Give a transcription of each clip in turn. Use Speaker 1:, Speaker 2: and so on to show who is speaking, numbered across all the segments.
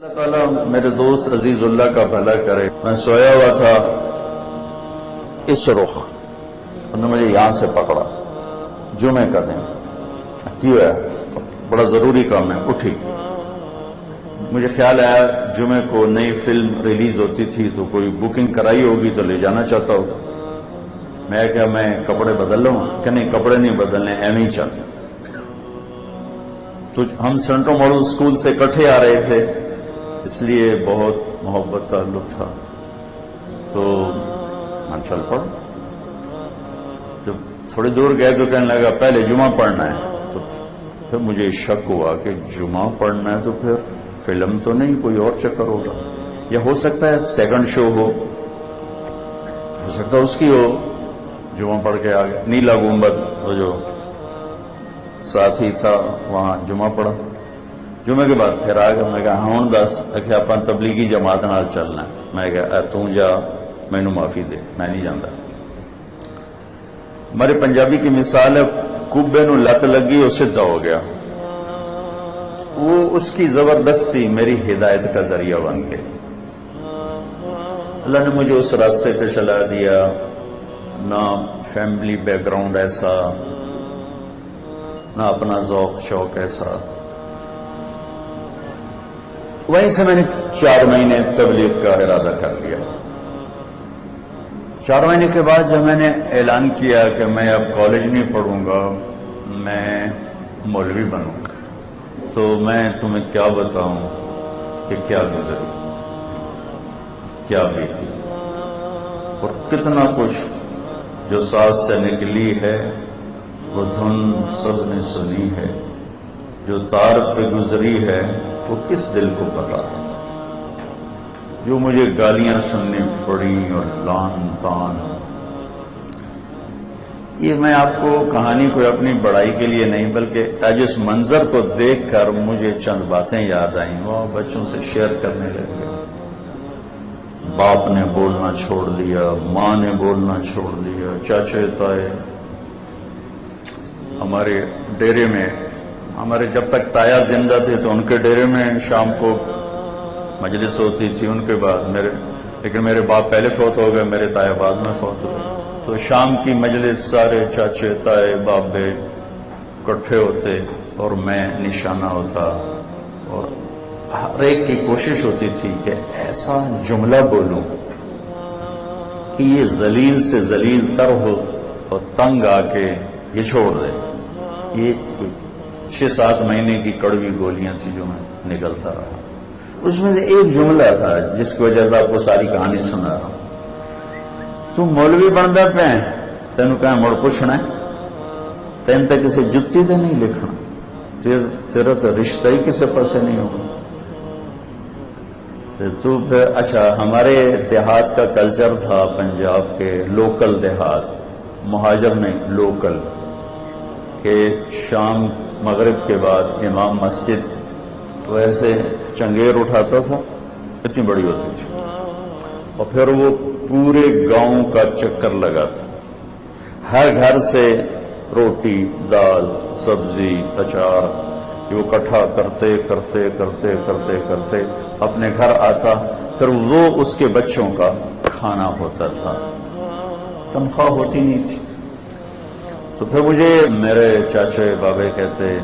Speaker 1: اللہ تعالیٰ میرے دوست عزیز اللہ کا بھلا کرے. میں سویا ہوا تھا اس رخ انہوں نے مجھے یہاں سے پکڑا. جمعے کا دن کیوں ہے, بڑا ضروری کام ہے. اٹھی, مجھے خیال آیا جمعے کو نئی فلم ریلیز ہوتی تھی تو کوئی بکنگ کرائی ہوگی تو لے جانا چاہتا ہوگا. میں کپڑے بدل لوں کہ نہیں, کپڑے نہیں بدلنے, ایویں ہی چل. تو ہم سینٹرل ماڈل اسکول سے اکٹھے آ رہے تھے, اس لیے بہت محبت تعلق تھا. تو من چل پڑ. جب تھوڑی دور گئے تو کہنے لگا پہلے جمعہ پڑھنا ہے. تو پھر مجھے شک ہوا کہ جمعہ پڑھنا ہے تو پھر فلم تو نہیں, کوئی اور چکر ہوگا, یا ہو سکتا ہے سیکنڈ شو ہو سکتا ہے اس کی ہو. جمعہ پڑھ کے آگے نیلا گنبد وہ جو ساتھی تھا وہاں جمعہ پڑھا. جمعے کے بعد پھر آ گیا. میں کہا ہوں دس کہ اپن تبلیغی جماعت نال چلنا ہے. میں کہا تو جا, مینو معافی دے, میں نہیں جانتا. ہمارے پنجابی کی مثال ہے, کبے نو لت لگی وہ سدھا ہو گیا. وہ اس کی زبردستی میری ہدایت کا ذریعہ بن گئی. اللہ نے مجھے اس راستے پہ چلا دیا. نہ فیملی بیک گراؤنڈ ایسا, نہ اپنا ذوق شوق ایسا. وہیں سے میں نے 4 مہینے تبلیغ کا ارادہ کر لیا. 4 مہینے کے بعد جب میں نے اعلان کیا کہ میں اب کالج نہیں پڑھوں گا, میں مولوی بنوں گا, تو میں تمہیں کیا بتاؤں کہ کیا گزری, کیا بیتی, اور کتنا کچھ جو سانس سے نکلی ہے وہ دھن سب نے سنی ہے. جو تار پہ گزری ہے وہ کس دل کو پتا ہے. جو مجھے گالیاں سننی پڑی اور لان تان. یہ میں آپ کو کہانی کوئی اپنی بڑائی کے لیے نہیں, بلکہ آج اس منظر کو دیکھ کر مجھے چند باتیں یاد آئیں. وہ بچوں سے شیئر کرنے لگے. باپ نے بولنا چھوڑ دیا, ماں نے بولنا چھوڑ دیا, چاچے تائے. ہمارے ڈیرے میں, ہمارے جب تک تایا زندہ تھے تو ان کے ڈیرے میں شام کو مجلس ہوتی تھی. ان کے بعد لیکن میرے باپ پہلے فوت ہو گئے, میرے تایا بعد میں فوت ہو گئے. تو شام کی مجلس سارے چاچے تائے بابے اکٹھے ہوتے اور میں نشانہ ہوتا, اور ہر ایک کی کوشش ہوتی تھی کہ ایسا جملہ بولوں کہ یہ ذلیل سے ذلیل تر ہو اور تنگ آ کے یہ چھوڑ دے. یہ 6-7 مہینے کی کڑوی گولیاں تھی جو میں نکلتا رہا. اس میں سے ایک جملہ تھا جس کی وجہ سے آپ کو ساری کہانی سنا رہا ہوں. تو مولوی بنتا پہ تینوں کہیں مڑ پوچھنا ہے, تین تک کسی جتی سے نہیں لکھنا, تیرا تو رشتہ ہی کسی پاسے نہیں ہوگا. تو پھر اچھا, ہمارے دیہات کا کلچر تھا پنجاب کے, لوکل دیہات, مہاجر نہیں لوکل, کہ شام مغرب کے بعد امام مسجد ویسے چنگیر اٹھاتا تھا, اتنی بڑی ہوتی تھی, اور پھر وہ پورے گاؤں کا چکر لگاتا. ہر گھر سے روٹی دال سبزی اچار وہ اکٹھا کرتے کرتے کرتے کرتے کرتے اپنے گھر آتا. پھر وہ اس کے بچوں کا کھانا ہوتا تھا, تنخواہ ہوتی نہیں تھی. تو پھر مجھے میرے چاچے بابے کہتے,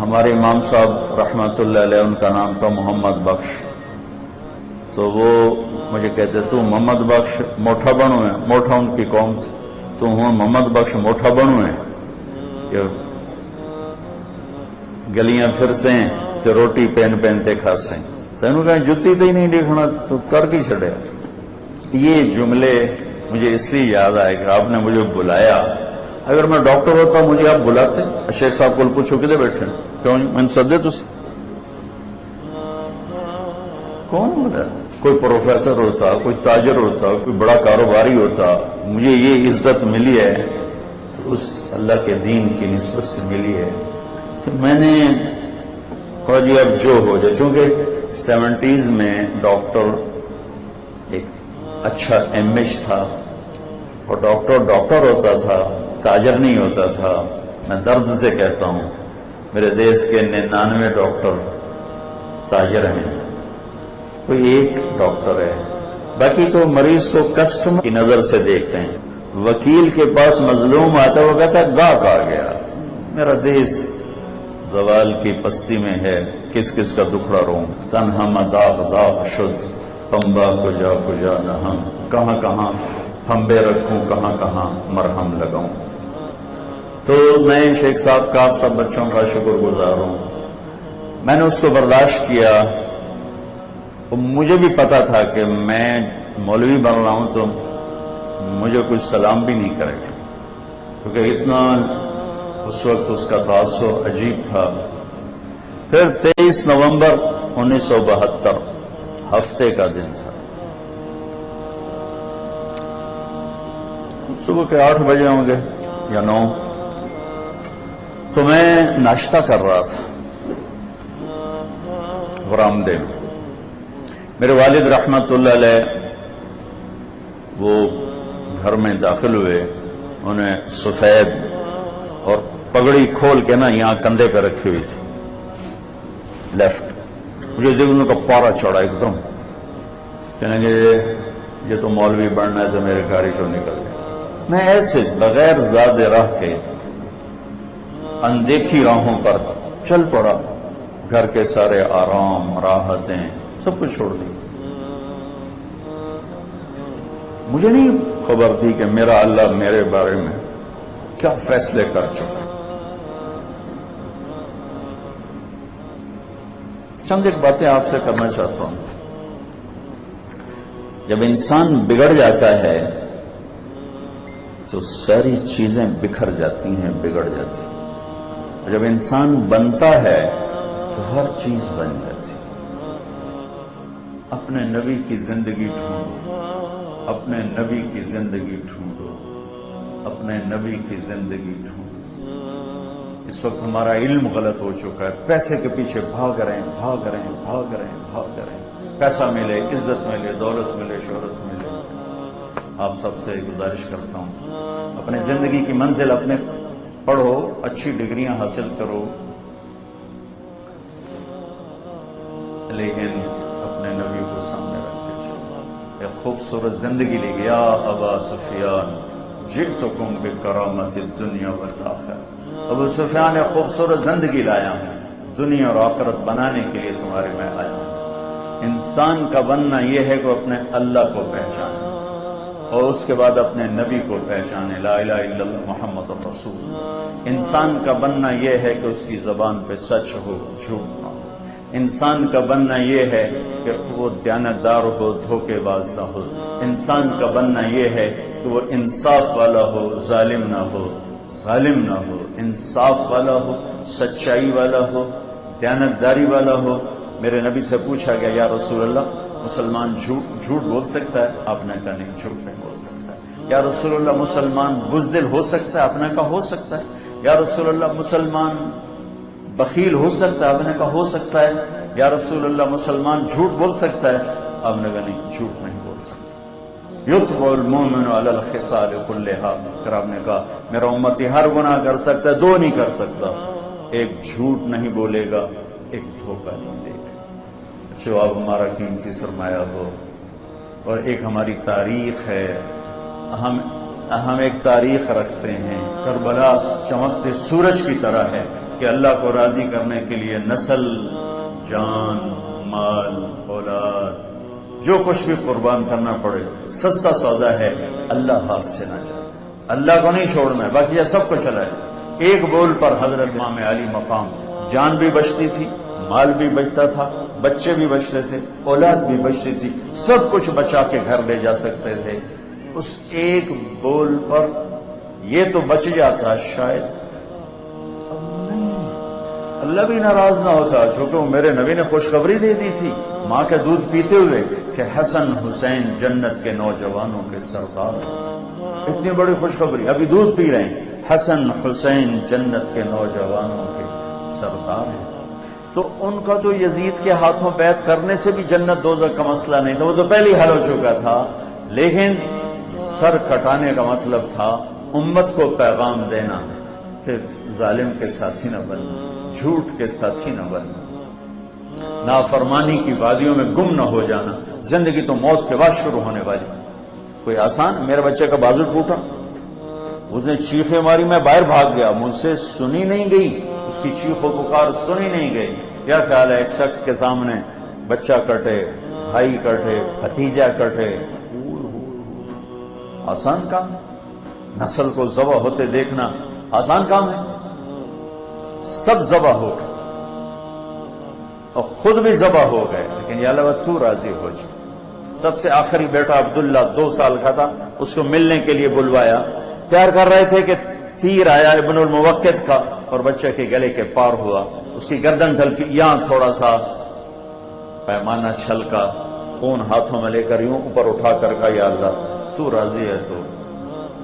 Speaker 1: ہمارے امام صاحب رحمت اللہ علیہ, ان کا نام تھا محمد بخش, تو وہ مجھے کہتے تو محمد بخش موٹھا بنو ہے. موٹھا ان کی قوم تھی. تو ہوں محمد بخش موٹھا بنو ہے کہ گلیاں پھر سے تو روٹی پہنتے کھاسیں. تینوں کہیں جتی تو ہی نہیں دیکھنا تو کر کی چھڑے. یہ جملے مجھے اس لیے یاد آئے کہ آپ نے مجھے بلایا. اگر میں ڈاکٹر ہوتا مجھے آپ بلاتے, شیخ صاحب کو پوچھو کدھر بیٹھے, کیوں میں نے سدے تسی کون بولا. کوئی پروفیسر ہوتا, کوئی تاجر ہوتا, کوئی بڑا کاروباری ہوتا, مجھے یہ عزت ملی ہے تو اس اللہ کے دین کی نسبت سے ملی ہے. کہ میں نے کہا جی اب جو ہو جائے. چونکہ 70s میں ڈاکٹر ایک اچھا امیج تھا, اور ڈاکٹر ہوتا تھا, تاجر نہیں ہوتا تھا. میں درد سے کہتا ہوں میرے دیش کے 99 ڈاکٹر تاجر ہیں، کوئی ایک ڈاکٹر ہے، باقی تو مریض کو کسٹمر کی نظر سے دیکھتے ہیں۔ وکیل کے پاس مظلوم آتا ہے، وہ کہتا ہے گاہک آ گیا، میرا دیس زوال کی پستی میں ہے، کس کس کا دکھڑا روں، تنہا داغ داغ شد پمبا کجا کجا نہم، کہاں کہاں پھمبے رکھوں، کہاں کہاں مرہم لگاؤں۔ تو میں شیخ صاحب کا آپ سب بچوں کا شکر گزار ہوں، میں نے اس کو برداشت کیا۔ مجھے بھی پتا تھا کہ میں مولوی بن رہا ہوں تو مجھے کوئی سلام بھی نہیں کرے گا، کیونکہ اتنا اس وقت اس کا تاثر عجیب تھا۔ پھر 23 نومبر 1972 ہفتے کا دن تھا، صبح کے 8 بجے ہوں گے یا 9، تو میں ناشتہ کر رہا تھا برآمدے میں۔ میرے والد رحمت اللہ علیہ وہ گھر میں داخل ہوئے، انہیں سفید اور پگڑی کھول کے نا یہاں کندھے پہ رکھی ہوئی تھی لیفٹ، مجھے دیکھنے کا پارا چڑھا ایک دم، کہنے گے یہ تو مولوی بننا ہے، تو میرے گاڑی چوں نکل گیا۔ میں ایسے بغیر زاد راہ کے اندیکھی راہوں پر چل پڑا، گھر کے سارے آرام راحتیں سب کچھ چھوڑ دی۔ مجھے نہیں خبر تھی کہ میرا اللہ میرے بارے میں کیا فیصلے کر چکا۔ چند ایک باتیں آپ سے کرنا چاہتا ہوں۔ جب انسان بگڑ جاتا ہے تو ساری چیزیں بکھر جاتی ہیں، بگڑ جاتی ہیں۔ جب انسان بنتا ہے تو ہر چیز بن جاتی ہے۔ اپنے نبی کی زندگی ڈھونڈو، اپنے نبی کی زندگی ڈھونڈو، اپنے نبی کی زندگی ڈھونڈو۔ اس وقت ہمارا علم غلط ہو چکا ہے، پیسے کے پیچھے بھاگ رہے ہیں، بھاگ رہے ہیں، بھاگ رہے ہیں، بھاگ رہے ہیں، پیسہ ملے، عزت ملے، دولت ملے، شہرت ملے۔ آپ سب سے گزارش کرتا ہوں، اپنے زندگی کی منزل اپنے پڑھو، اچھی ڈگریاں حاصل کرو، لیکن اپنے نبی کو سامنے رکھ کے چلو۔ ایک خوبصورت زندگی لے گیا ابا سفیان، جئتکم بکرامت الدنیا والآخرہ۔ ابو سفیان ایک خوبصورت زندگی لایا ہوں، دنیا اور آخرت بنانے کے لیے تمہارے میں آیا ہوں۔ انسان کا بننا یہ ہے کہ اپنے اللہ کو پہچانے اور اس کے بعد اپنے نبی کو پہچانے، لا الہ الا اللہ محمد رسول۔ انسان کا بننا یہ ہے کہ اس کی زبان پہ سچ ہو، جھوٹ نہ ہو۔ انسان کا بننا یہ ہے کہ وہ دیانتدار ہو، دھوکے باز نہ ہو۔ انسان کا بننا یہ ہے کہ وہ انصاف والا ہو، ظالم نہ ہو، ظالم نہ ہو، انصاف والا ہو، سچائی والا ہو، دیانتداری والا ہو۔ میرے نبی سے پوچھا گیا، یا رسول اللہ مسلمان جھوٹ بول سکتا ہے؟ آپ نے کہا نہیں، جھوٹ نہیں بول سکتا ہے۔ یا رسول اللہ مسلمان بزدل ہو سکتا ہے؟ آپ نے کہا ہو سکتا ہے۔ یا رسول اللہ مسلمان بخیل ہو سکتا ہے؟ آپ نے کہا ہو سکتا ہے۔ یا رسول اللہ مسلمان جھوٹ بول سکتا ہے؟ آپ نے کہا نہیں، جھوٹ نہیں بول سکتا۔ یتبع المؤمن علی الخصال کلھا، پھر آپ نے کہا میرا امتی ہر گناہ کر سکتا ہے، دو نہیں کر سکتا، ایک جھوٹ نہیں بولے گا، ایک دھوکہ نہیں دے گا۔ جو اب ہمارا قیمتی سرمایہ ہو، اور ایک ہماری تاریخ ہے، ہم ایک تاریخ رکھتے ہیں، کربلا چمکتے سورج کی طرح ہے کہ اللہ کو راضی کرنے کے لیے نسل، جان، مال، اولاد، جو کچھ بھی قربان کرنا پڑے، سستا سودا ہے، اللہ ہاتھ سے نہ جائے۔ اللہ کو نہیں چھوڑنا ہے، باقی یہ سب کو چلا ہے۔ ایک بول پر حضرت امام علی مقام، جان بھی بچتی تھی، مال بھی بچتا تھا، بچے بھی بچتے تھے، اولاد بھی بچتی تھی، سب کچھ بچا کے گھر لے جا سکتے تھے۔ اس ایک بول پر یہ تو بچ جاتا شاید، اب نہیں، اللہ بھی ناراض نہ ہوتا، چونکہ وہ میرے نبی نے خوشخبری دے دی تھی ماں کے دودھ پیتے ہوئے کہ حسن حسین جنت کے نوجوانوں کے سردار۔ اتنی بڑی خوشخبری، ابھی دودھ پی رہے ہیں، حسن حسین جنت کے نوجوانوں کے سردار ہیں۔ تو ان کا تو یزید کے ہاتھوں بیعت کرنے سے بھی جنت دوزخ کا مسئلہ نہیں تھا، وہ تو پہلے حل ہو چکا تھا، لیکن سر کٹانے کا مطلب تھا امت کو پیغام دینا کہ ظالم کے ساتھی نہ بننا، جھوٹ کے ساتھی نہ بننا۔ نافرمانی کی وادیوں میں گم نہ ہو جانا. زندگی تو موت کے بعد شروع ہونے والی. کوئی آسان؟ میرے بچے کا بازو ٹوٹا، اس نے چیخیں ماری، میں باہر بھاگ گیا، مجھ سے سنی نہیں گئی، اس کی چیخ و پکار سنی نہیں گئی. کیا خیال ہے ایک شخص کے سامنے بچہ کٹے، بھائی کٹے، بھتیجا کٹے؟ آسان کام؟ نسل کو ذبح ہوتے دیکھنا آسان کام ہے؟ سب ذبح ہو گئے اور خود بھی ذبح ہو گئے، لیکن یا اللہ تو راضی ہو جائے. سب سے آخری بیٹا عبداللہ 2 سال کا تھا، اس کو ملنے کے لیے بلوایا. پیار کر رہے تھے کہ تیر آیا ابن الموقد کا اور بچے کے گلے کے پار ہوا، اس کی گردن ڈھلکی، یہاں تھوڑا سا پیمانہ چھلکا، خون ہاتھوں میں لے کر یوں اوپر اٹھا کر کہا یا اللہ تو راضی ہے تو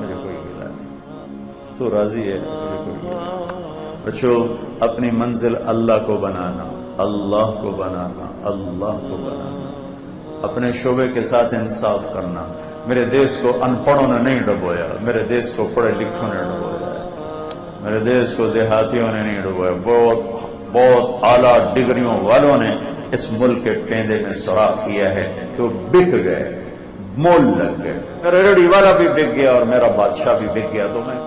Speaker 1: مجھے کوئی گلہ نہیں، تو راضی ہے مجھے کوئی گلہ نہیں. بچوں اپنی منزل اللہ کو بنانا، اللہ کو بنانا، اللہ کو بنانا، اپنے شعبے کے ساتھ انصاف کرنا. میرے دیس کو ان پڑھوں نے نہیں ڈبویا، میرے دیس کو پڑھے لکھوں نے ڈبویا ہے، میرے دیس کو دیہاتیوں نے نہیں ڈبویا. بہت اعلیٰ ڈگریوں والوں نے اس ملک کے ٹیندے میں سوراخ کیا ہے تو بک گئے، مول لگ گئے. میرا ریڑھی والا بھی بک گیا اور میرا بادشاہ بھی بک گیا، تو میں